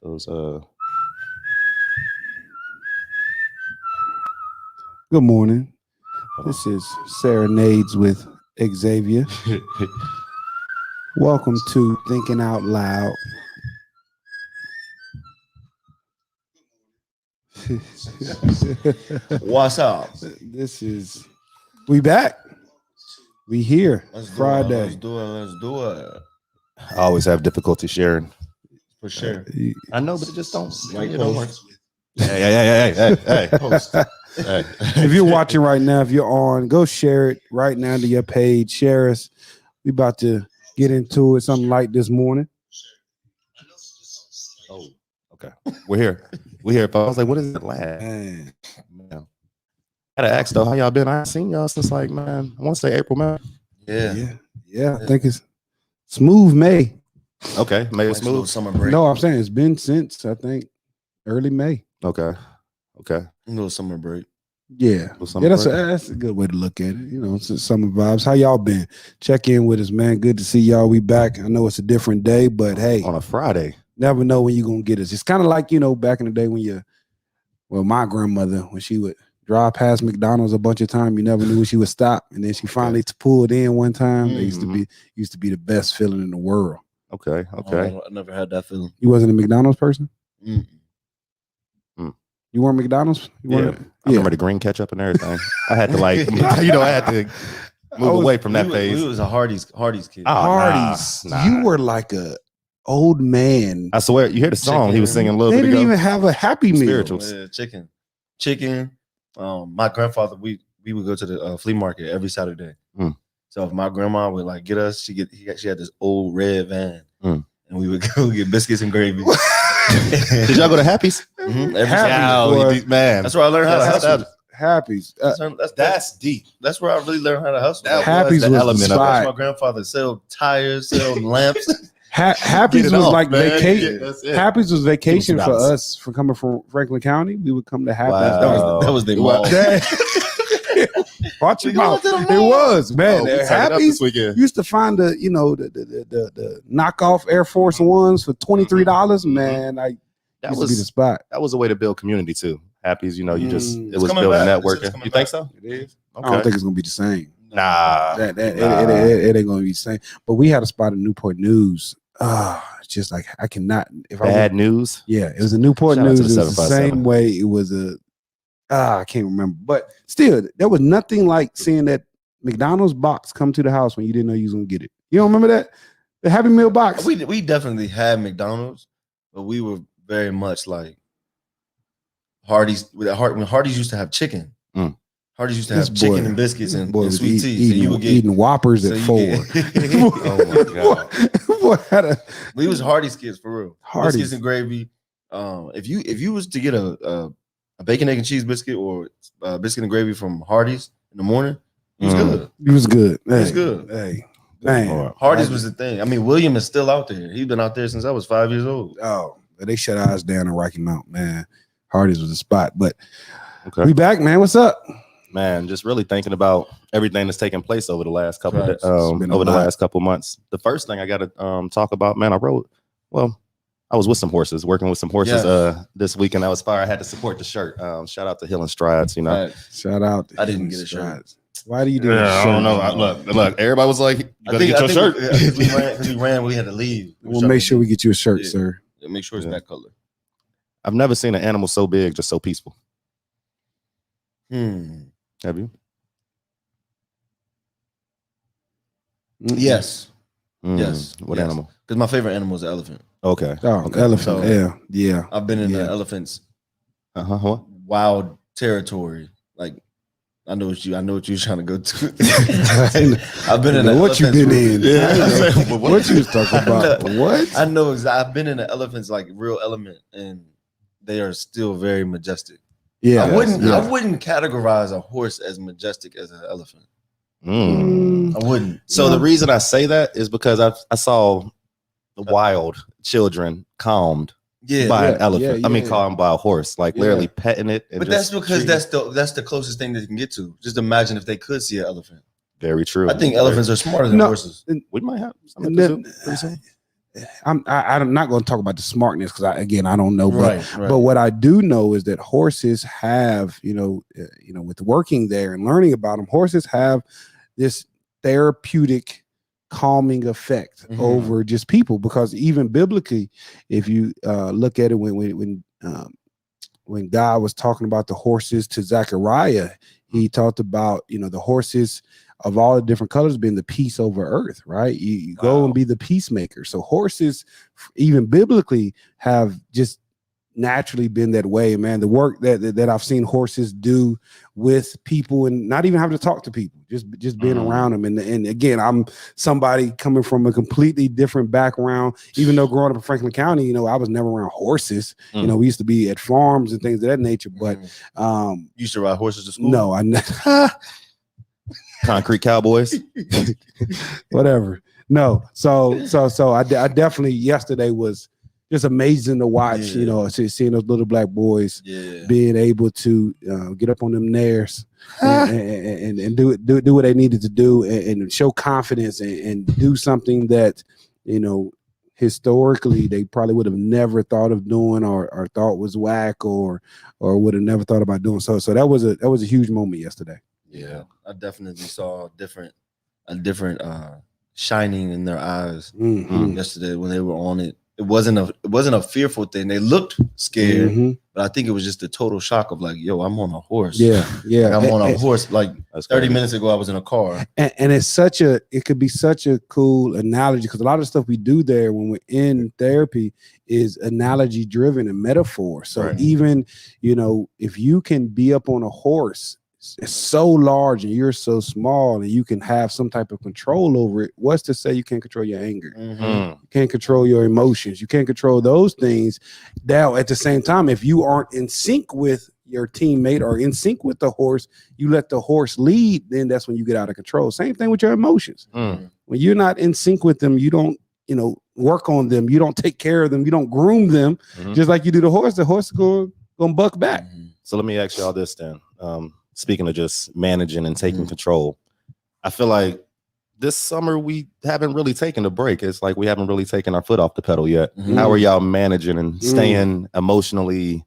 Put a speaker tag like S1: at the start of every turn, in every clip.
S1: Those
S2: Good morning. This is Serenades with Xavier. Welcome to Thinking Out Loud.
S3: What's up?
S2: This is we back. We here.
S3: Let's do
S2: Friday.
S3: Let's do it.
S1: I always have difficulty sharing.
S3: For sure.
S1: I know, but it just don't.
S3: Right,
S1: it don't work.
S3: post.
S1: Hey.
S3: Post.
S1: Hey.
S2: If you're watching right now, if you're on, go share it right now to your page. Share us. We about to get into it. Something like this morning.
S1: Oh, okay. We're here. We're here. I was like, what is it lag?
S2: Man.
S1: Man. I had to ask though, how y'all been? I ain't seen y'all since like, man, I want to say April, man.
S2: Yeah. I think it's smooth May.
S1: Okay, maybe
S3: Nice little
S1: smooth.
S3: summer break.
S2: No, I'm saying it's been since I think early May.
S1: Okay.
S3: Little summer break.
S2: Yeah.
S1: Little summer
S2: That's
S1: break.
S2: that's a good way to look at it. You know, it's just summer vibes. How y'all been? Check in with us, man. Good to see y'all. We back. I know it's a different day, but hey,
S1: On a Friday.
S2: never know when you're gonna get us. It's kind of like, you know, back in the day when my grandmother, when she would drive past McDonald's a bunch of times, you never knew when she would stop. And then she finally pulled in one time. It used to be the best feeling in the world.
S1: Okay.
S3: I never had that feeling.
S2: You wasn't a McDonald's person?
S3: Mm.
S2: You weren't McDonald's?
S1: I remember the green ketchup and everything. I had to like, I had to move away from that phase.
S3: We was a Hardee's kid.
S1: Oh,
S2: Hardee's.
S1: nah.
S2: You were like a old man.
S1: I swear, you hear the song he was singing a little
S2: They
S1: bit
S2: didn't
S1: ago.
S2: even have a Happy Meal.
S1: Spirituals.
S3: Yeah, chicken. My grandfather, we would go to the flea market every Saturday.
S1: Mm.
S3: So if my grandma would like get us, she had this old red van,
S1: Mm.
S3: and we would go get biscuits and gravy.
S1: Did y'all go to Happy's?
S3: Mhm,
S2: Happy's
S3: every Saturday.
S2: was-
S1: Man,
S3: That's where I learned how to hustle.
S2: Happy's.
S3: That's
S1: deep.
S3: That's where I really learned how to hustle.
S1: That
S2: Happy's
S1: the
S2: was the
S1: element of it.
S2: spot.
S3: Watch my grandfather sell tires, sell lamps.
S2: Happy's
S1: Get it
S2: was
S1: off,
S2: like
S1: man.
S2: vacation.
S1: Yeah, that's it.
S2: Happy's was vacation for
S1: $2.
S2: us for coming from Franklin County. We would come to Happy's.
S1: Wow.
S3: That was the
S1: Wow.
S3: mall.
S2: Watch your
S3: We going
S2: mouth.
S3: to the
S2: It
S3: mall.
S2: was, man.
S1: Oh, we turned it up
S2: Happy's
S1: this weekend.
S2: used to find the knockoff Air Force Ones for $23. Man,
S1: That
S2: used to be the
S1: was
S2: spot.
S1: that was a way to build community too. Happy's, you
S2: Mm.
S1: it was
S3: coming
S1: building
S3: back. It's
S1: networking.
S3: coming
S1: You think
S3: back.
S1: so?
S2: It is.
S1: Okay.
S2: I don't think it's gonna be the same.
S1: Nah.
S2: It ain't gonna be the same. But we had a spot in Newport News. It's just like I cannot. If I
S1: Bad news.
S2: yeah, it was a Newport
S1: Shout out
S2: News.
S1: to the
S2: It was the
S1: 757.
S2: same way. It was I can't remember, but still, there was nothing like seeing that McDonald's box come to the house when you didn't know you was gonna get it. You don't remember that? The Happy Meal box.
S3: We definitely had McDonald's, but we were very much like Hardee's. When Hardee's used to have chicken.
S1: Mm.
S3: Hardee's used to
S2: This
S3: have chicken
S2: boy-
S3: and biscuits and,
S2: Boy
S3: and
S2: was
S3: sweet tea. So
S2: eating,
S3: you would get
S2: eating Whoppers
S3: so
S2: at
S3: you
S2: 4.
S3: get-
S1: Oh my God.
S2: Boy had a
S3: we was Hardee's kids for real.
S2: Hardee's.
S3: Biscuits and gravy. If you was to get a bacon, egg, and cheese biscuit or biscuit and gravy from Hardee's in the morning, it was
S1: Mm.
S3: good.
S2: It was good.
S3: It was
S2: Hey,
S3: good.
S2: Hey, man.
S1: Lord.
S3: Hardee's was the thing. I mean, William is still out there. He's been out there since I was 5 years old.
S2: Oh, but they shut ours down in Rocky Mount, man. Hardee's was the spot. But
S1: Okay.
S2: we back, man. What's up?
S1: Man, just really thinking about everything that's taken place over the last couple
S3: Right.
S1: of,
S2: It's been a
S1: over the
S2: lot.
S1: last couple months. The first thing I got to talk about, man, I was with some horses, working with some horses
S3: Yes.
S1: this weekend. That was fire. I had to support the shirt. Shout out to Hill and Strides, you know.
S3: Facts.
S2: Shout out.
S3: I didn't get a shirt.
S2: Why do you do
S1: Yeah,
S2: that?
S1: I don't know. Look, everybody was like, you gotta get your shirt.
S3: Because we ran, we had to leave.
S2: We'll make sure we get you a shirt,
S3: Yeah.
S2: sir.
S3: Make sure it's
S1: Yeah.
S3: that color.
S1: I've never seen an animal so big, just so peaceful. Have you?
S3: Yes,
S1: Mm,
S3: Yes,
S1: What
S3: yes.
S1: animal?
S3: because my favorite animal is the elephant.
S1: Okay.
S2: Oh,
S1: Okay.
S2: elephant.
S3: So-
S2: Yeah.
S3: I've been in
S2: Yeah.
S3: the elephant's
S1: What?
S3: wild territory. Like I know what you're trying to go to. I've been in the
S2: What you
S3: elephant's
S2: been in?
S1: Yeah.
S2: What you was talking about? What?
S3: I know. I've been in the elephant's like real element, and they are still very majestic.
S2: Yeah.
S3: I wouldn't.
S2: Yeah.
S3: I wouldn't categorize a horse as majestic as an elephant.
S1: Mm.
S3: I wouldn't.
S1: So the reason I say that is because I saw the wild children calmed
S3: Yeah,
S1: by an
S2: yeah,
S1: elephant.
S2: yeah,
S1: I mean,
S2: yeah.
S1: calmed by a horse, like
S2: Yeah.
S1: literally petting it. And
S3: but that's
S1: just
S3: because
S1: treating it.
S3: that's the closest thing they can get to. Just imagine if they could see an elephant.
S1: Very true.
S3: I think elephants are smarter than
S2: No.
S3: horses.
S1: We might have something
S2: And
S1: to
S2: then-
S1: do pretty soon.
S2: I'm not going to talk about the smartness because I don't know, but
S3: Right.
S2: but what I do know is that horses have, with working there and learning about them, horses have this therapeutic calming effect over just people, because even biblically, if you look at it, when God was talking about the horses to Zechariah, he talked about, the horses of all the different colors being the peace over earth, right? You go and be the peacemaker. So horses, even biblically, have just naturally been that way, man. The work that I've seen horses do with people, and not even having to talk to people, just being around them. And again, I'm somebody coming from a completely different background. Even though growing up in Franklin County, I was never around horses. We used to be at farms and things of that nature. But
S3: you used to ride horses to school?
S2: no, I never.
S1: Concrete cowboys.
S2: Whatever. No. So I definitely, yesterday was just amazing to watch, seeing those little black boys being able to get up on them nares and do what they needed to do, and show confidence and do something that, historically they probably would have never thought of doing, or thought was whack, or would have never thought about doing. So that was a huge moment yesterday.
S3: Yeah, I definitely saw a different shining in their eyes yesterday when they were on it. It wasn't a fearful thing. They looked scared, but I think it was just a total shock of like, yo, I'm on a horse.
S2: Yeah.
S3: Like, I'm on a horse. Like 30 minutes ago, I was in a car.
S2: And it could be such a cool analogy, because a lot of the stuff we do there when we're in therapy is analogy driven and metaphor. So even, if you can be up on a horse, it's so large and you're so small, and you can have some type of control over it. What's to say you can't control your anger? You can't control your emotions. You can't control those things. Now, at the same time, if you aren't in sync with your teammate or in sync with the horse, you let the horse lead, then that's when you get out of control. Same thing with your emotions. When you're not in sync with them, you don't, work on them. You don't take care of them. You don't groom them. Just like you do the horse is going to buck back.
S1: So let me ask y'all this then. Speaking of just managing and taking control, I feel like this summer we haven't really taken a break. It's like we haven't really taken our foot off the pedal yet. How are y'all managing and staying emotionally,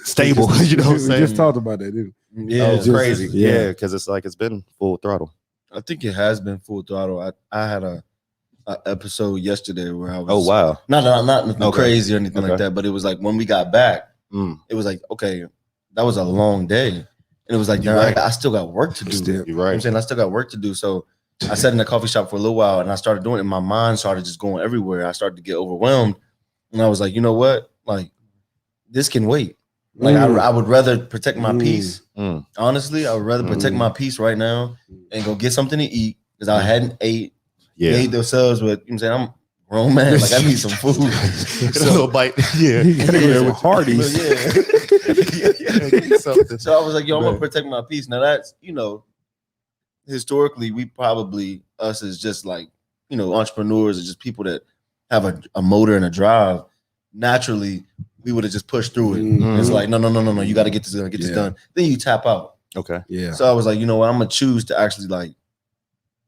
S1: stable? You know what I'm saying?
S2: We just talked about that, didn't we?
S3: Yeah,
S1: it's crazy. Yeah, because it's been full throttle.
S3: I think it has been full throttle. I had a episode yesterday where I was.
S1: Oh wow!
S3: Not nothing crazy or anything like that, but it was like when we got back, it was like, okay, that was a long day, and it was like, I still got work to do.
S1: You're right.
S3: You know what I'm saying? I still got work to do. So I sat in the coffee shop for a little while, and I started doing it. And my mind started just going everywhere. I started to get overwhelmed, and I was like, you know what? Like, this can wait. Like, I would rather protect my peace. Honestly, I would rather protect my peace right now and go get something to eat, because I hadn't ate. They ate themselves with, you know what I'm saying? I'm a grown man. Like, I need some food.
S1: A little bite. Yeah.
S2: You gotta go there with Hardee's.
S3: So I was like, yo, I'm gonna protect my peace. Now that's, historically, we probably, us as just like, entrepreneurs or just people that have a motor and a drive, naturally, we would have just pushed through it. It's like, no, you got to get this done. Then you tap out.
S1: Okay.
S2: Yeah.
S3: So I was like, you know what? I'm gonna choose to actually like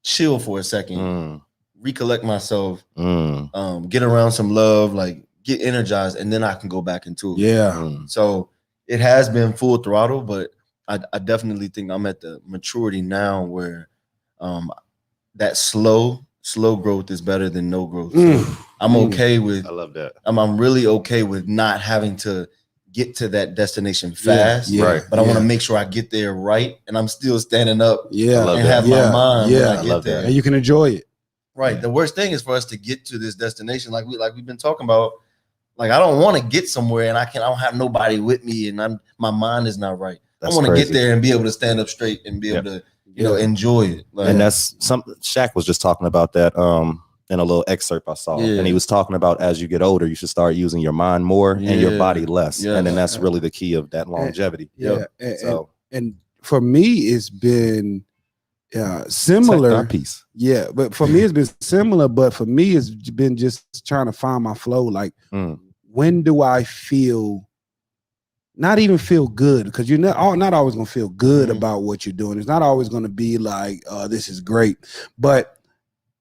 S3: chill for a second, recollect myself, get around some love, like get energized, and then I can go back into it.
S2: Yeah.
S3: So it has been full throttle, but I definitely think I'm at the maturity now where that slow growth is better than no growth. So I'm okay with.
S1: I love that.
S3: I'm really okay with not having to get to that destination fast.
S1: Right.
S3: But I want to make sure I get there right, and I'm still standing up.
S2: Yeah.
S3: And have my mind when I
S1: I
S3: get
S1: love
S3: there.
S1: that.
S2: And you can enjoy it.
S3: Right. The worst thing is for us to get to this destination, like we've been talking about. Like, I don't want to get somewhere and I don't have nobody with me, and my mind is not right.
S1: That's
S3: I want to
S1: crazy.
S3: get there and be able to stand up straight and be able to, enjoy it. Like,
S1: And that's something Shaq was just talking about that in a little excerpt I saw.
S3: Yeah.
S1: And he was talking about, as you get older, you should start using your mind more and your body less.
S3: Yeah.
S1: And then that's really the key of that longevity.
S2: Yeah.
S1: And
S2: And for me, it's been
S1: protect
S2: similar.
S1: our peace.
S2: Yeah, but for me, it's been similar. But for me, it's been just trying to find my flow. Like, when do I feel, not even feel good? Because you're not always going to feel good about what you're doing. It's not always going to be like, this is great. But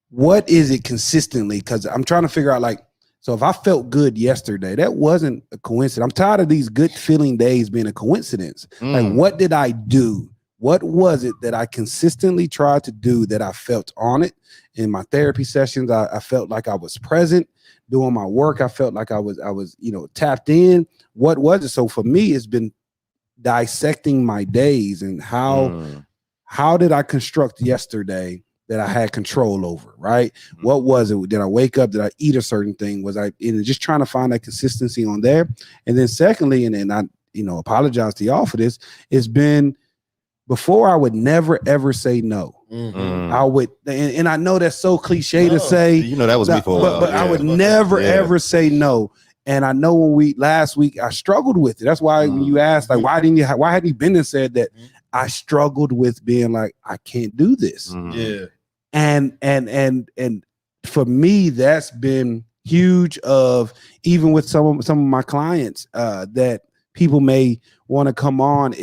S2: what is it consistently? Because I'm trying to figure out, like, so if I felt good yesterday, that wasn't a coincidence. I'm tired of these good feeling days being a coincidence. Like, what did I do? What was it that I consistently tried to do that I felt on it? In my therapy sessions, I felt like I was present. Doing my work, I felt like I was, tapped in. What was it? So for me, it's been dissecting my days and how did I construct yesterday that I had control over, right? What was it? Did I wake up? Did I eat a certain thing? Was I just trying to find that consistency on there? And then secondly, and I, apologize to y'all for this, it's been before I would never ever say no. I would, and I know that's so cliche to say.
S1: That was before.
S2: But I would never ever say no. And I know last week I struggled with it. That's why when you asked, like, why hadn't you been and said that? I struggled with being like, I can't do this.
S3: Yeah.
S2: And for me, that's been huge. Of even with some of my clients that people may want to come on.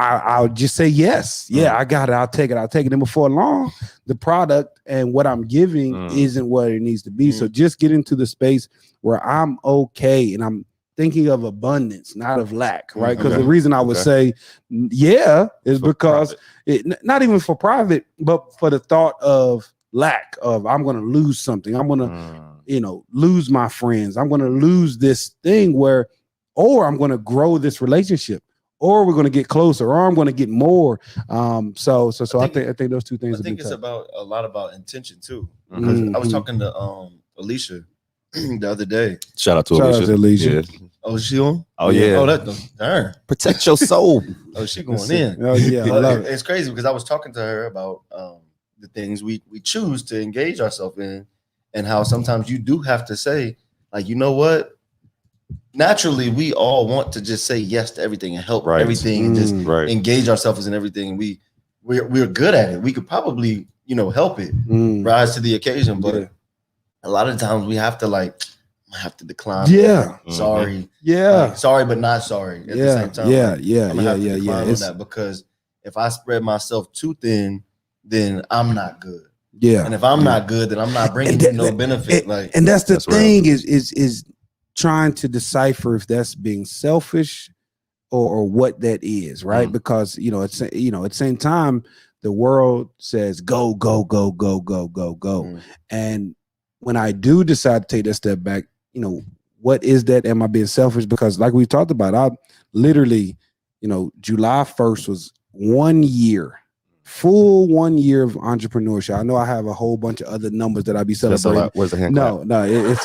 S2: I'll just say yes. Yeah, I got it. I'll take it. And before long, the product and what I'm giving isn't what it needs to be. So just get into the space where I'm okay and I'm thinking of abundance, not of lack, right? Because the reason I would say is because not even for profit, but for the thought of lack of I'm going to lose something. I'm going to, lose my friends. I'm going to lose this thing or I'm going to grow this relationship. Or we're going to get closer, or I'm going to get more. So I think those two things.
S3: I think it's about a lot about intention too. Because I was talking to Alicia the other day.
S1: Shout out to Alicia. Yeah.
S3: Oh, is she on?
S1: Oh yeah.
S3: Oh, darn.
S1: Protect your soul.
S3: Oh, she going in.
S2: Oh yeah. I love it.
S3: It's crazy because I was talking to her about the things we choose to engage ourselves in, and how sometimes you do have to say, like, you know what? Naturally, we all want to just say yes to everything and help everything and just engage ourselves in everything. We're good at it. We could probably, help it rise to the occasion. But a lot of times we have to decline.
S2: Yeah.
S3: Sorry.
S2: Yeah.
S3: Like, sorry, but not sorry at the same time.
S2: Yeah.
S3: I'm gonna have to decline on that because if I spread myself too thin, then I'm not good.
S2: Yeah.
S3: And if I'm not good, then I'm not bringing you no benefit.
S2: And that's the thing is trying to decipher if that's being selfish or what that is, right? Because at the same time, the world says go, go, go, go, go, go, go. And when I do decide to take that step back, what is that? Am I being selfish? Because like we talked about, I literally, July 1st was 1 year. Full 1 year of entrepreneurship. I know I have a whole bunch of other numbers that I be celebrating.
S1: Where's the hand
S2: No, it's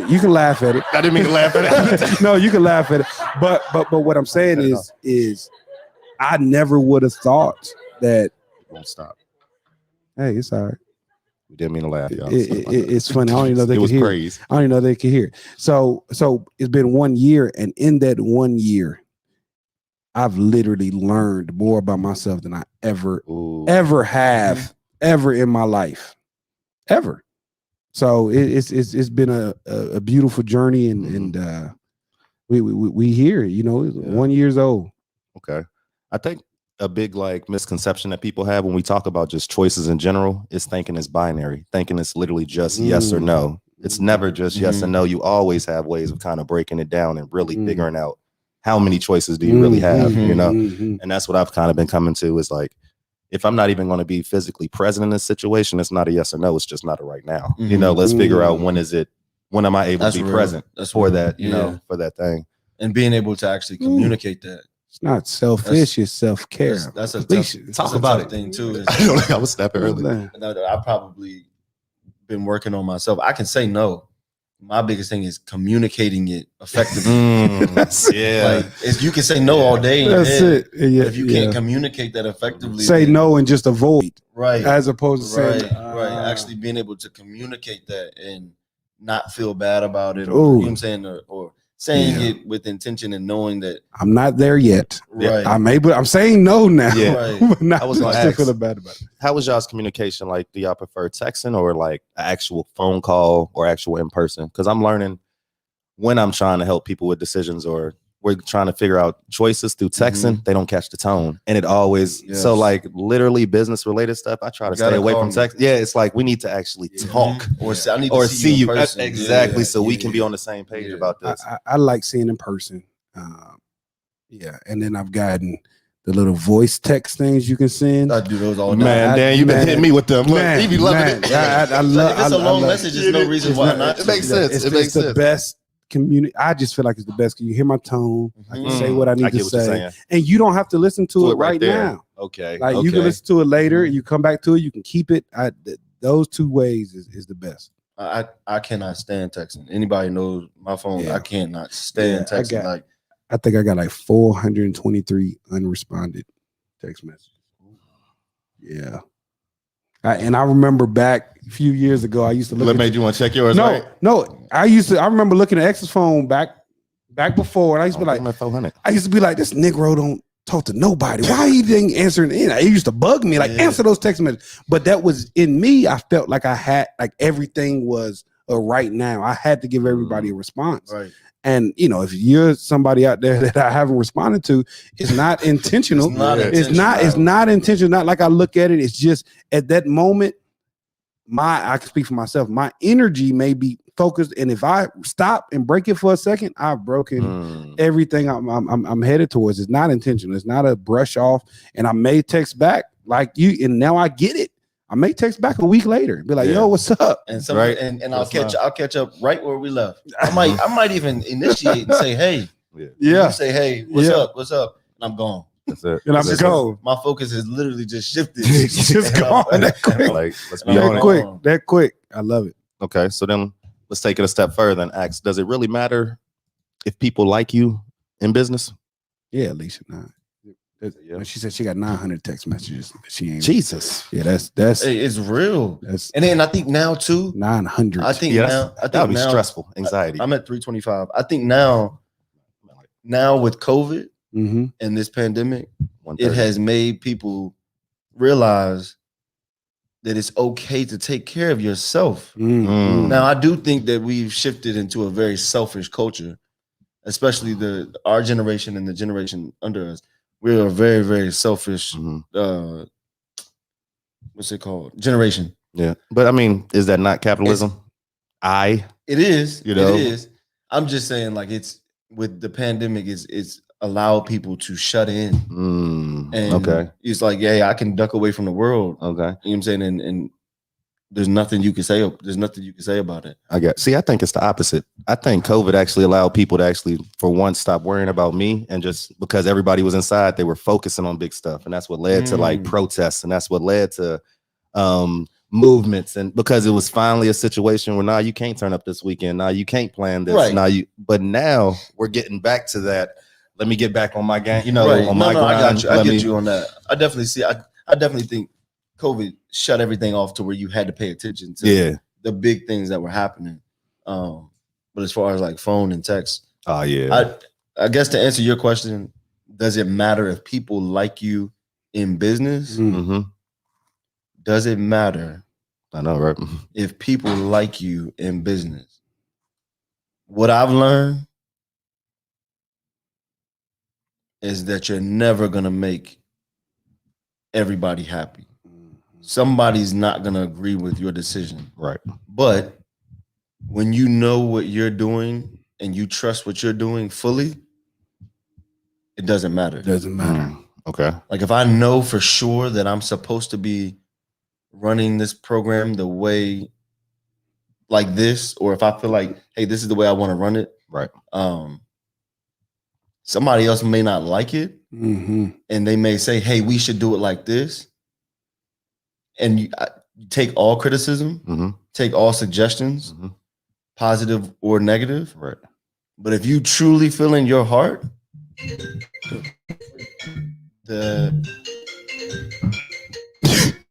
S2: you can laugh at it.
S1: I didn't mean to laugh at it.
S2: No, you can laugh at it. But what I'm saying is I never would have thought that.
S1: Won't stop.
S2: Hey, it's all right.
S1: We didn't mean to laugh, y'all.
S2: It's funny. I don't even know they
S1: it
S2: could hear.
S1: Praise.
S2: I don't even know they could hear. So it's been 1 year, and in that 1 year, I've literally learned more about myself than I ever have in my life, ever. So it's been a beautiful journey, and we here, 1 year old.
S1: Okay, I think a big misconception that people have when we talk about just choices in general is thinking it's binary, thinking it's literally just yes or no. It's never just yes and no. You always have ways of kind of breaking it down and really figuring out how many choices do you really have, and that's what I've kind of been coming to is like, if I'm not even going to be physically present in this situation, it's not a yes or no. It's just not a right now. Let's figure out when am I able to be present for that, for that thing.
S3: And being able to actually communicate that.
S2: It's not selfish, it's self-care.
S3: That's a
S1: talk about it
S3: thing too.
S1: I was snapping earlier.
S3: I've probably been working on myself. I can say no. My biggest thing is communicating it effectively. You can say no all day.
S2: That's it. Yeah,
S3: if you can't communicate that effectively,
S2: say no and just avoid.
S3: Right.
S2: As opposed to saying
S3: Actually being able to communicate that and not feel bad about it, or
S2: Ooh.
S3: You know what I'm saying, or saying it with intention and knowing that
S2: I'm not there yet.
S3: Right.
S2: I'm saying no now.
S1: Yeah.
S2: Right.
S1: I was going to ask,
S2: feel bad about it.
S1: How was y'all's communication? Like, do y'all prefer texting or like an actual phone call or actual in person? Because I'm learning when I'm trying to help people with decisions or we're trying to figure out choices through texting, they don't catch the tone. And it always, so like literally business related stuff, I try to stay away from text. Yeah, it's like we need to actually talk
S3: or I need
S1: or
S3: to see you in person.
S1: Exactly. So we can be on the same page about this.
S2: I like seeing in person. And then I've gotten the little voice text things you can send.
S3: I do those all the
S1: Man, Dan, you've been hitting me with them. Look, he be loving it.
S2: I love.
S3: If it's a long message, there's no reason why not.
S1: It makes sense. It makes
S2: the best community. I just feel like it's the best because you hear my tone. I can say what I need to say, and you don't have to listen to it right now.
S1: Okay,
S2: like you can listen to it later. You come back to it. You can keep it. Those two ways is the best.
S3: I cannot stand texting. Anybody knows my phone. I cannot stand texting.
S2: I think I got like 423 unresponded text messages. Yeah. And I remember back a few years ago, I used to look
S1: What made you want to check yours?
S2: No. I remember looking at X's phone back before, and I used to be like, this Negro don't talk to nobody. Why he didn't answer it? It used to bug me, like answer those text messages. But that was in me. I felt like I had, like everything was right now. I had to give everybody a response.
S3: Right.
S2: And if you're somebody out there that I haven't responded to, it's not intentional. It's not intentional. Not like I look at it. It's just at that moment, I can speak for myself. My energy may be focused, and if I stop and break it for a second, I've broken everything I'm headed towards. It's not intentional. It's not a brush off. And I may text back like you, and now I get it. I may text back a week later and be like, "Yo, what's up?"
S3: And and I'll catch up right where we left. I might even initiate and say, "Hey, say, hey, what's up? What's up?" And I'm gone.
S1: That's it.
S2: And I'm gone.
S3: My focus has literally just shifted.
S2: Just gone. That quick. I love it.
S1: Okay, so then let's take it a step further and ask: does it really matter if people like you in business?
S2: Yeah, Alicia. She said she got 900 text messages. She ain't.
S1: Jesus.
S2: Yeah, that's
S3: it's real. And then I think now too
S2: 900.
S3: I think
S1: that would be stressful. Anxiety.
S3: I'm at 325. I think now with COVID and this pandemic, it has made people realize that it's okay to take care of yourself. Now, I do think that we've shifted into a very selfish culture, especially our generation and the generation under us. We're a very, very selfish, what's it called? Generation.
S1: Yeah. But I mean, is that not capitalism?
S3: It is. It is. I'm just saying, like, it's with the pandemic, it's allowed people to shut in. And it's like, I can duck away from the world. Okay. You know what I'm saying? And there's nothing you can say. There's nothing you can say about it.
S1: I think it's the opposite. I think COVID actually allowed people to actually, for once, stop worrying about me, and just because everybody was inside, they were focusing on big stuff, and that's what led to like protests, and that's what led to movements, and because it was finally a situation where now you can't turn up this weekend, now you can't plan this, but now we're getting back to that. Let me get back on my game, on my grind.
S3: I got you. I get you on that. I definitely see. I definitely think COVID shut everything off to where you had to pay attention to the big things that were happening. But as far as like phone and text, I guess to answer your question, does it matter if people like you in business? Does it matter?
S1: I know, right?
S3: If people like you in business, what I've learned is that you're never gonna make everybody happy. Somebody's not going to agree with your decision.
S1: Right.
S3: But when you know what you're doing and you trust what you're doing fully, it doesn't matter.
S2: It doesn't matter.
S1: Okay.
S3: Like if I know for sure that I'm supposed to be running this program the way like this, or if I feel like, hey, this is the way I want to run it.
S1: Right.
S3: Somebody else may not like it. And they may say, hey, we should do it like this. And you take all criticism, take all suggestions, positive or negative.
S1: Right.
S3: But if you truly feel in your heart,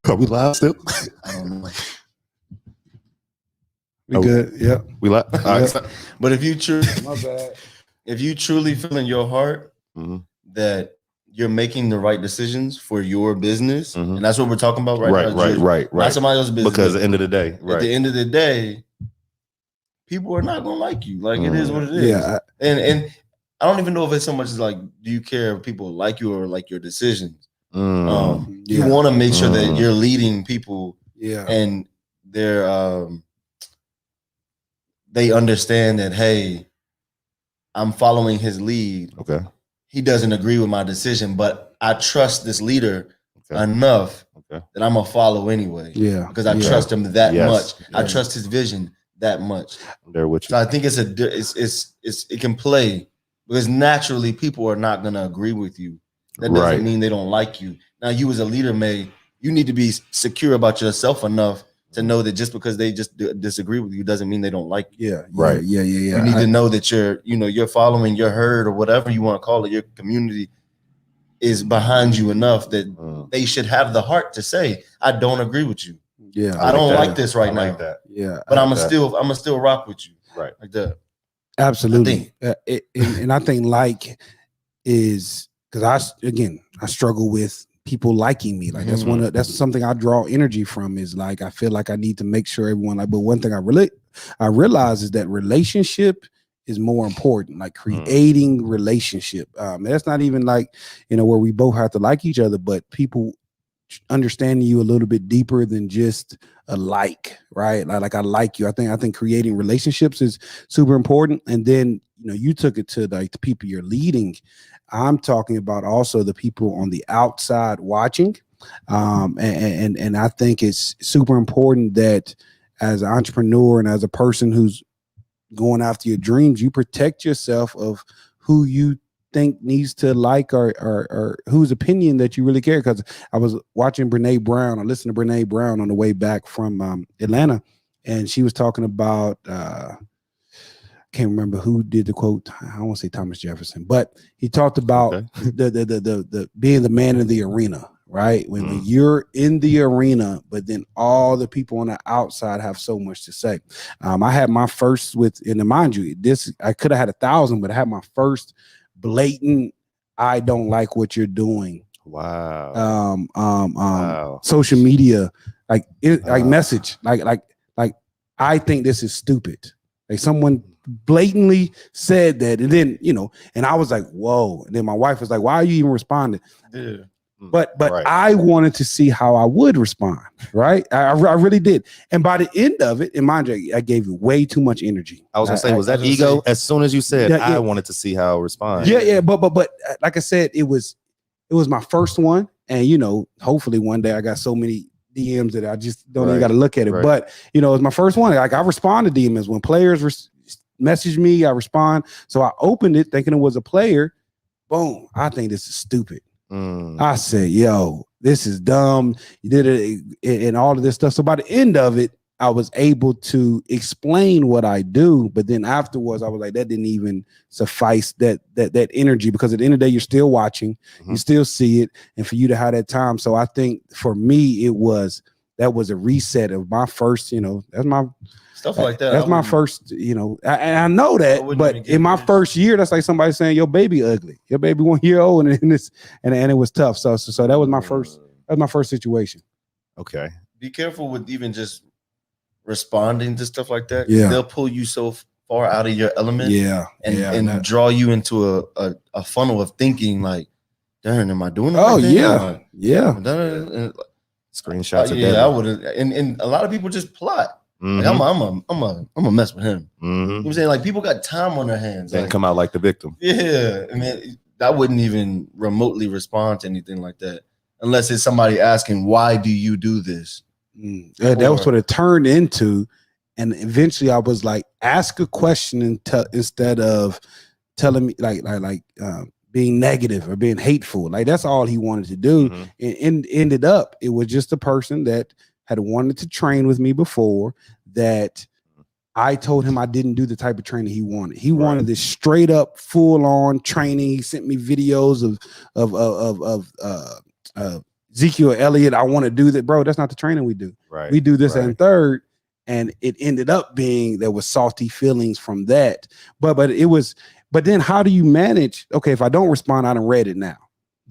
S1: Are we live still?
S3: I don't know.
S2: We good? Yeah.
S1: We live.
S3: But if you
S2: my bad.
S3: If you truly feel in your heart that you're making the right decisions for your business, and that's what we're talking about right now.
S1: Right.
S3: Not somebody else's business.
S1: Because at the end of the day,
S3: at the end of the day, people are not gonna like you. Like it is what it is.
S2: Yeah.
S3: And I don't even know if it's so much as like, do you care if people like you or like your decisions? You want to make sure that you're leading people, and they understand that, hey, I'm following his lead.
S1: Okay.
S3: He doesn't agree with my decision, but I trust this leader enough that I'm gonna follow anyway.
S2: Yeah,
S3: because I trust him that much.
S1: Yeah.
S3: I trust his vision that much.
S1: I'm there with you.
S3: So I think it can play, because naturally people are not gonna agree with you. That doesn't mean they don't like you. Now, you as a leader, you need to be secure about yourself enough to know that just because they just disagree with you doesn't mean they don't like you.
S2: Yeah. You
S3: need to know that you're following your herd, or whatever you want to call it. Your community is behind you enough that they should have the heart to say, I don't agree with you.
S2: Yeah.
S3: I don't like this right now.
S1: Like that.
S2: Yeah.
S3: But I'm still rock with you.
S1: Right.
S3: Like that.
S2: Absolutely. And I think is because I struggle with people liking me. Like that's something I draw energy from, is like I feel like I need to make sure everyone like. But one thing I realize is that relationship is more important, like creating relationship. That's not even like, where we both have to like each other, but people understanding you a little bit deeper than just a like, right? Like I like you. I think creating relationships is super important. And then you took it to like the people you're leading. I'm talking about also the people on the outside watching. And I think it's super important that as an entrepreneur and as a person who's going after your dreams, you protect yourself of who you think needs to like or whose opinion that you really care. Because I was watching Brene Brown. I listened to Brene Brown on the way back from Atlanta, and she was talking about can't remember who did the quote. I don't want to say Thomas Jefferson, but he talked about the being the man in the arena, right? When you're in the arena, but then all the people on the outside have so much to say. I had my first and mind you, I could have had 1,000, but I had my first blatant, I don't like what you're doing.
S1: Wow.
S2: Social media, like message, like I think this is stupid. Like someone blatantly said that, and then and I was like, whoa. And then my wife was like, why are you even responding?
S3: Yeah.
S2: But I wanted to see how I would respond, right? I really did. And by the end of it, and mind you, I gave you way too much energy.
S1: I was gonna say, was that ego? As soon as you said, I wanted to see how I respond.
S2: Yeah. But like I said, it was my first one, and hopefully one day I got so many DMs that I just don't even got to look at it. But it was my first one. Like I respond to DMs when players message me, I respond. So I opened it thinking it was a player. Boom! I think this is stupid. I said, yo, this is dumb. You did it and all of this stuff. So by the end of it, I was able to explain what I do. But then afterwards, I was like, that didn't even suffice that energy, because at the end of the day, you're still watching, you still see it, and for you to have that time. So I think for me, that was a reset of my first, that's my
S3: stuff like that.
S2: That's my first, and I know that, but in my first year, that's like somebody saying your baby ugly, your baby 1 year old, and it was tough. So that was my first. That was my first situation.
S1: Okay.
S3: Be careful with even just responding to stuff like that.
S2: Yeah.
S3: They'll pull you so far out of your element.
S2: Yeah.
S3: And draw you into a funnel of thinking like, darn, am I doing it?
S2: Oh yeah.
S1: Screenshots.
S3: I would have. And a lot of people just plot. Like, I'm a mess with him. You know what I'm saying? Like, people got time on their hands.
S1: And come out like the victim.
S3: Yeah. I mean, I wouldn't even remotely respond to anything like that unless it's somebody asking, why do you do this?
S2: That was what it turned into. And eventually I was like, ask a question instead of telling me like being negative or being hateful. Like, that's all he wanted to do. And ended up, it was just a person that had wanted to train with me before, that I told him I didn't do the type of training he wanted. He wanted this straight up full on training. He sent me videos of Ezekiel Elliott. I want to do that, bro. That's not the training we do.
S1: Right.
S2: We do this and third, and it ended up being there was salty feelings from that. But then how do you manage? Okay, if I don't respond, I done read it now.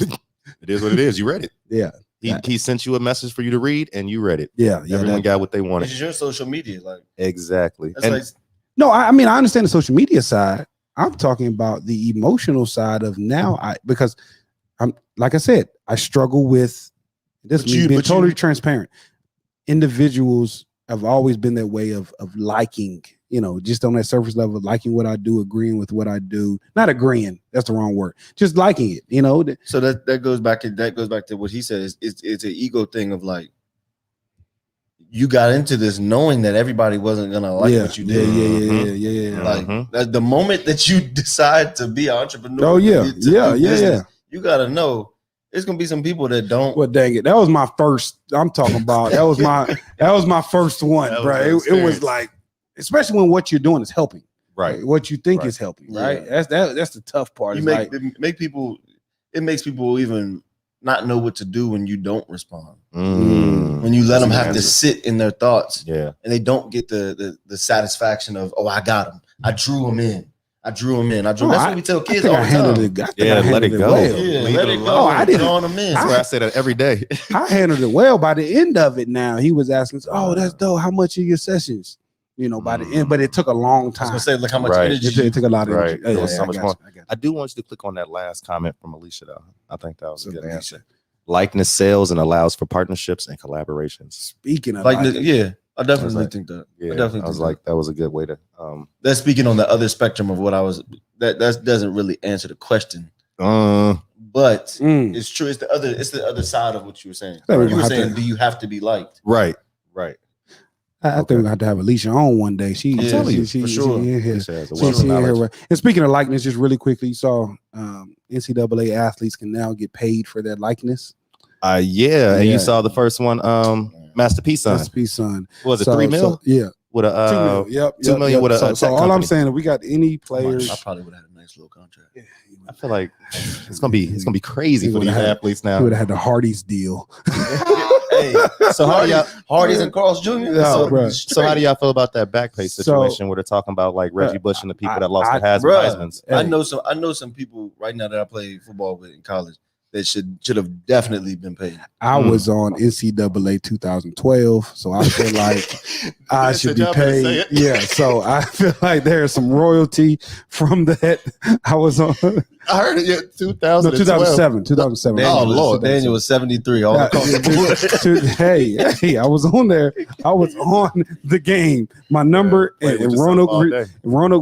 S1: It is what it is. You read it.
S2: Yeah.
S1: He sent you a message for you to read, and you read it.
S2: Yeah.
S1: Everyone got what they wanted.
S3: It's your social media, like
S1: exactly.
S3: that's
S2: no, I mean, I understand the social media side. I'm talking about the emotional side of now. Because I'm like I said, I struggle with this. Being totally transparent. Individuals have always been their way of liking, just on that surface level, liking what I do, agreeing with what I do. Not agreeing, that's the wrong word. Just liking it,
S3: So that goes back to what he said. It's an ego thing of like, you got into this knowing that everybody wasn't gonna like what you did.
S2: Yeah.
S3: Like the moment that you decide to be an entrepreneur,
S2: oh yeah,
S3: you gotta know there's gonna be some people that don't.
S2: Well, dang it, that was my first. I'm talking about that was my first one, bro. It was like, especially when what you're doing is helping,
S1: right?
S2: What you think is helping, right? That's the tough part.
S3: It makes people even not know what to do when you don't respond. When you let them have to sit in their thoughts, and they don't get the satisfaction of, oh, I got them. I drew them in. That's what we tell kids all the time.
S1: Let it go.
S3: Let it go.
S2: I didn't.
S3: Drawing them in.
S1: That's where I say that every day.
S2: I handled it well. By the end of it, now he was asking, "Oh, that's dope. How much are your sessions?" By the end, but it took a long time.
S3: I was gonna say, look how much energy.
S2: It took a lot of energy.
S1: There was so much more. I do want you to click on that last comment from Alicia, though. I think that was a good answer. Likeness sells and allows for partnerships and collaborations.
S2: Speaking of
S3: I definitely think that.
S1: Yeah, I was like, that was a good way to.
S3: That's speaking on the other spectrum of what I was. That doesn't really answer the question. But it's true. It's the other side of what you were saying. You were saying, do you have to be liked?
S1: Right.
S2: I think we have to have Alicia on one day. She
S3: for sure.
S2: She's in here. And speaking of likeness, just really quickly, you saw NCAA athletes can now get paid for their likeness.
S1: And you saw the first one, Master P son.
S2: Master P son.
S1: Was it 3 mil?
S2: With a
S1: 2 million. 2 million with a.
S2: So all I'm saying, if we got any players,
S3: I probably would have had a nice little contract.
S1: I feel like it's gonna be crazy for these athletes now.
S2: We would have had the Hardy's deal.
S3: Hey, so how do y'all Hardy's and Carl's Jr.?
S1: So how do y'all feel about that back pay situation where they're talking about like Reggie Bush and the people that lost the Heisman's?
S3: I know some people right now that I play football with in college that should have definitely been paid.
S2: I was on NCAA 2012, so I feel like I should be paid. Yeah, so I feel like there's some royalty from that. I was on.
S1: I heard it. 2007.
S2: 2007.
S3: Oh Lord, Daniel was 73. All
S2: hey, I was on there. I was on the game. My number in Roanoke,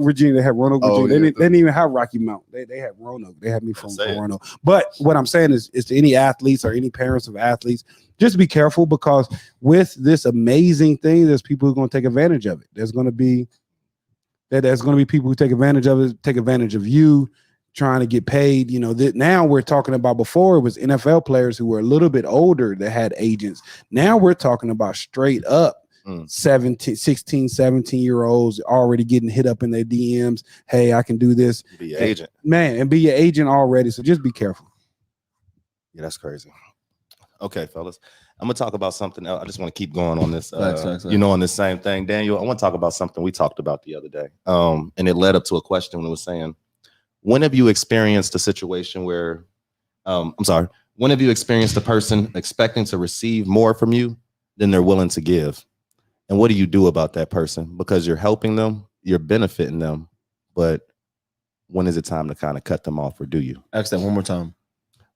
S2: Virginia. They had Roanoke, Virginia. They didn't even have Rocky Mount. They had Roanoke. They had me from Roanoke. But what I'm saying is to any athletes or any parents of athletes, just be careful, because with this amazing thing, there's people who are going to take advantage of it. There's going to be people who take advantage of it, take advantage of you, trying to get paid. Now we're talking about, before it was NFL players who were a little bit older that had agents. Now we're talking about straight up 16, 17-year-olds already getting hit up in their DMs. Hey, I can do this.
S1: Be your agent.
S2: Man, and be your agent already. So just be careful.
S1: Yeah, that's crazy. Okay, fellas. I'm gonna talk about something else. I just want to keep going on this, on this same thing. Daniel, I want to talk about something we talked about the other day. And it led up to a question when it was saying, when have you experienced a situation where, when have you experienced a person expecting to receive more from you than they're willing to give? And what do you do about that person? Because you're helping them, you're benefiting them, but when is it time to kind of cut them off, or do you?
S3: Ask that one more time.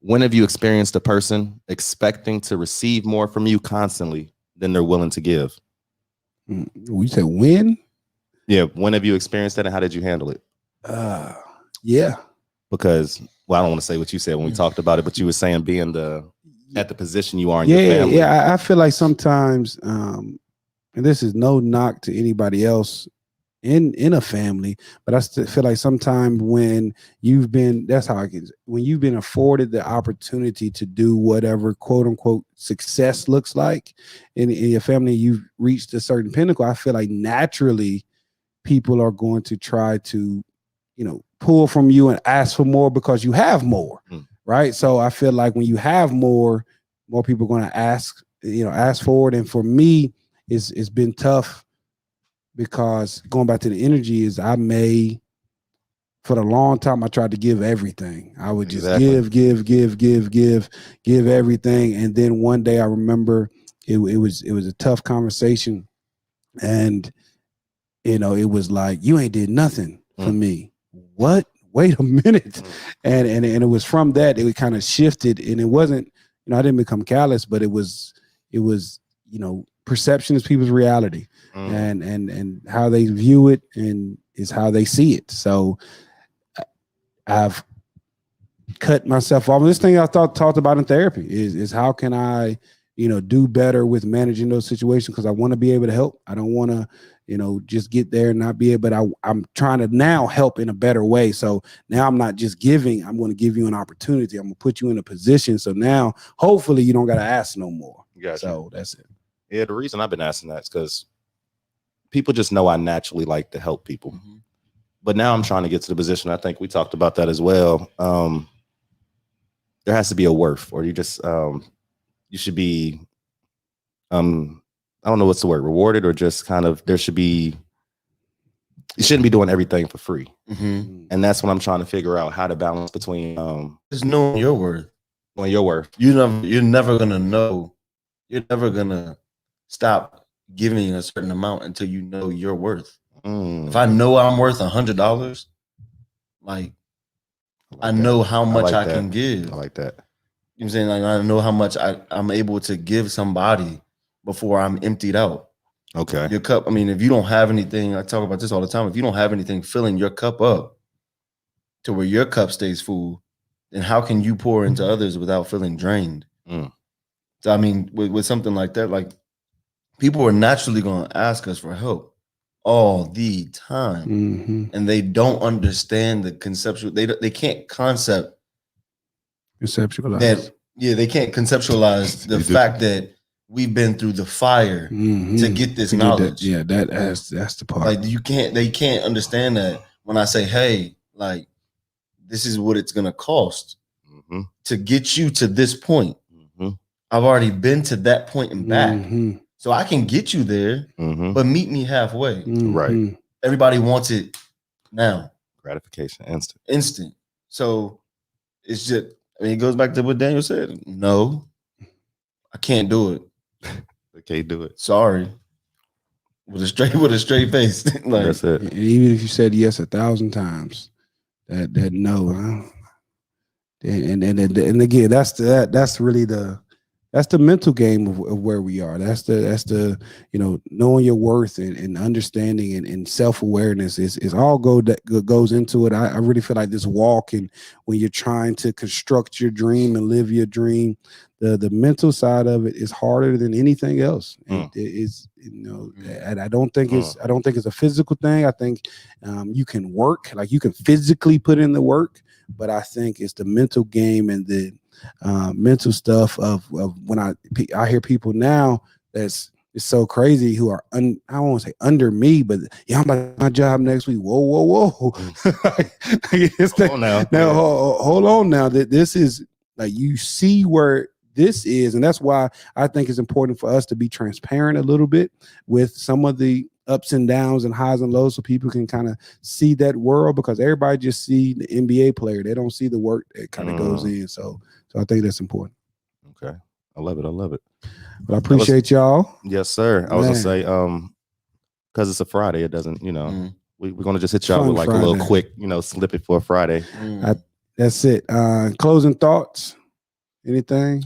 S1: When have you experienced a person expecting to receive more from you constantly than they're willing to give?
S2: You said when?
S1: Yeah, when have you experienced that, and how did you handle it?
S2: Yeah.
S1: Because, I don't want to say what you said when we talked about it, but you were saying being at the position you are in your family.
S2: Yeah, I feel like sometimes, and this is no knock to anybody else in a family, but I still feel like sometimes when you've been, when you've been afforded the opportunity to do whatever quote unquote success looks like in your family, you've reached a certain pinnacle. I feel like naturally people are going to try to, pull from you and ask for more because you have more, right? So I feel like when you have more people are going to ask for it. And for me, it's been tough, because going back to the energy is for the long time, I tried to give everything. I would just give everything. And then one day I remember it was a tough conversation, and it was like, you ain't did nothing for me. what? Wait a minute. And it was from that it kind of shifted, and it wasn't, I didn't become callous, but it was, perception is people's reality, and how they view it and is how they see it. So I've cut myself off. This thing I talked about in therapy is how can I, do better with managing those situations, because I want to be able to help. I don't want to, just get there and not be able, but I'm trying to now help in a better way. So now I'm not just giving, I'm going to give you an opportunity. I'm going to put you in a position. So now hopefully you don't got to ask no more.
S1: Gotcha.
S2: So that's it.
S1: Yeah, the reason I've been asking that is because people just know I naturally like to help people.
S3: Mm-hmm.
S1: But now I'm trying to get to the position. I think we talked about that as well. There has to be a worth, or you just you should be I don't know what's the word, rewarded, or just kind of, you shouldn't be doing everything for free.
S3: Mm-hmm.
S1: And that's what I'm trying to figure out, how to balance between
S3: just knowing your worth.
S1: Knowing your worth.
S3: You're never gonna know. You're never gonna stop giving a certain amount until you know your worth. If I know I'm worth $100, like I know how much I can give.
S1: I like that.
S3: You know what I'm saying? Like I know how much I'm able to give somebody before I'm emptied out.
S1: Okay.
S3: Your cup, I mean, if you don't have anything, I talk about this all the time. If you don't have anything filling your cup up to where your cup stays full, then how can you pour into others without feeling drained? So I mean, with something like that, like people are naturally going to ask us for help all the time, and they don't understand the conceptual. They can't conceptualize that. Yeah, they can't conceptualize the fact that we've been through the fire to get this knowledge.
S2: That's the part.
S3: Like they can't understand that when I say, hey, like this is what it's gonna cost to get you to this point. I've already been to that point and back. So I can get you there, but meet me halfway.
S1: Right.
S3: Everybody wants it now.
S1: Gratification,
S3: instant. So it's just, I mean, it goes back to what Daniel said. No, I can't do it.
S1: I can't do it.
S3: Sorry. With a straight face. Like,
S1: that's it.
S2: And even if you said yes 1,000 times, that no, and again, that's really that's the mental game of where we are. That's the knowing your worth and understanding and self-awareness is all goes into it. I really feel like this walk, and when you're trying to construct your dream and live your dream, the mental side of it is harder than anything else. It is, and I don't think it's a physical thing. I think you can work, like you can physically put in the work, but I think it's the mental game and the mental stuff of when I hear people now it's so crazy who are I don't want to say under me, but I'm like, my job next week. Whoa. Hold on now. That this is like, you see where this is, and that's why I think it's important for us to be transparent a little bit with some of the ups and downs and highs and lows, so people can kind of see that world, because everybody just see the NBA player. They don't see the work that kind of goes in. So I think that's important.
S1: Okay. I love it.
S2: But I appreciate y'all.
S1: Yes, sir. I was gonna say, because it's a Friday, it doesn't, we're gonna just hit y'all with like Friday. A little quick, snippet for a Friday.
S2: That's it. Closing thoughts? Anything?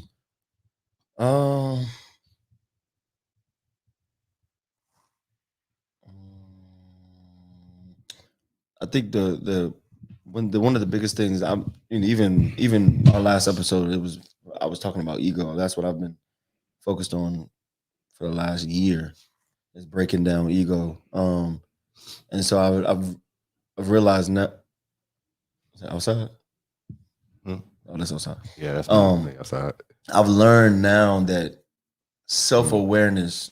S3: I think one of the biggest things, even our last episode, I was talking about ego. That's what I've been focused on for the last year, is breaking down ego. And so I've realized now. Is that outside? Oh, that's outside.
S1: Yeah, that's outside.
S3: I've learned now that self-awareness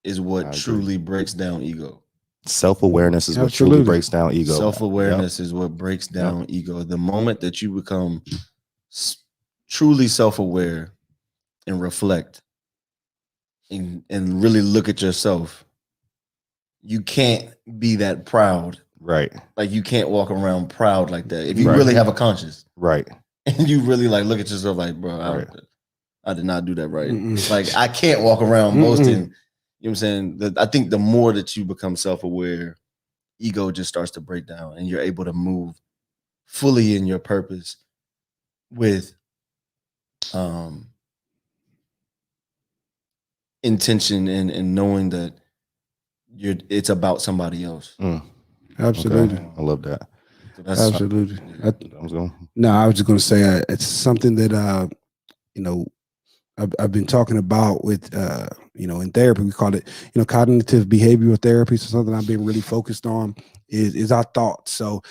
S3: is what truly breaks down ego.
S1: Self-awareness is what truly breaks down ego.
S3: Self-awareness is what breaks down ego. The moment that you become truly self-aware and reflect and really look at yourself, you can't be that proud.
S1: Right.
S3: Like you can't walk around proud like that. If you really have a conscience.
S1: Right.
S3: And you really like look at yourself like, bro, I did not do that right. Like I can't walk around boasting. You know what I'm saying? I think the more that you become self-aware ego just starts to break down, and you're able to move fully in your purpose with intention and knowing that it's about somebody else.
S2: Absolutely.
S1: Okay. I love that.
S3: So
S2: Absolutely.
S1: I was going.
S2: No, I was just going to say it's something that you know, I've been talking about with you know, in therapy. We call it, you know, cognitive behavioral therapy. So something I've been really focused on is our thoughts. So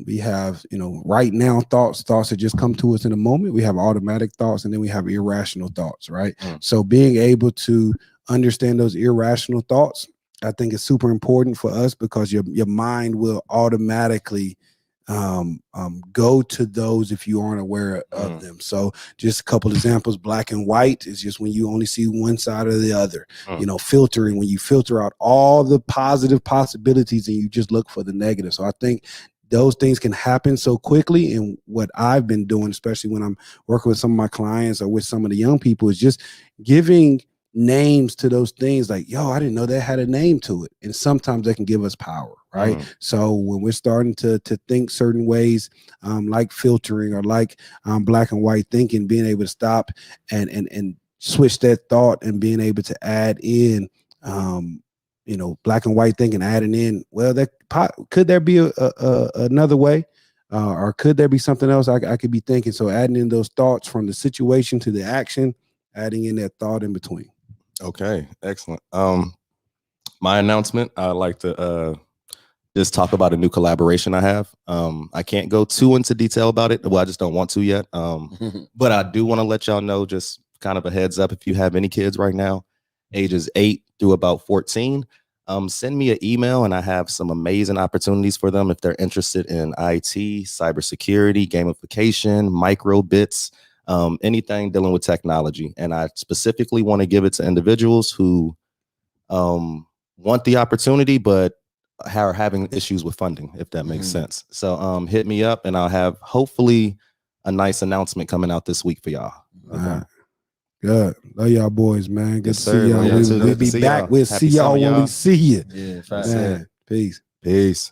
S2: we have, you know, right now thoughts that just come to us in a moment. We have automatic thoughts, and then we have irrational thoughts, right? So being able to understand those irrational thoughts, I think is super important for us, because your mind will automatically go to those if you aren't aware of them. So just a couple examples. Black and white is just when you only see one side or the other. You know, filtering, when you filter out all the positive possibilities and you just look for the negative. So I think those things can happen so quickly. And what I've been doing, especially when I'm working with some of my clients or with some of the young people, is just giving names to those things. Like, yo, I didn't know that had a name to it. And sometimes they can give us power, right? So when we're starting to think certain ways, like filtering or like black and white thinking, being able to stop and switch that thought and being able to add in you know, black and white thinking, adding in, well, could there be another way, or could there be something else I could be thinking? So adding in those thoughts from the situation to the action, adding in that thought in between.
S1: Okay, excellent. My announcement, I'd like to just talk about a new collaboration I have. I can't go too into detail about it. Well, I just don't want to yet. But I do want to let y'all know, just kind of a heads up, if you have any kids right now, ages 8 through about 14, send me an email, and I have some amazing opportunities for them if they're interested in IT, cybersecurity, gamification, micro bits, anything dealing with technology. And I specifically want to give it to individuals who want the opportunity, but are having issues with funding, if that makes sense. So hit me up, and I'll have hopefully a nice announcement coming out this week for y'all. Okay.
S2: Good. Love y'all boys, man. Good
S1: Yes,
S2: to see y'all.
S1: sir.
S2: We'll be back. We'll see y'all when we see you.
S3: Yeah,
S2: man. Peace.
S1: Peace.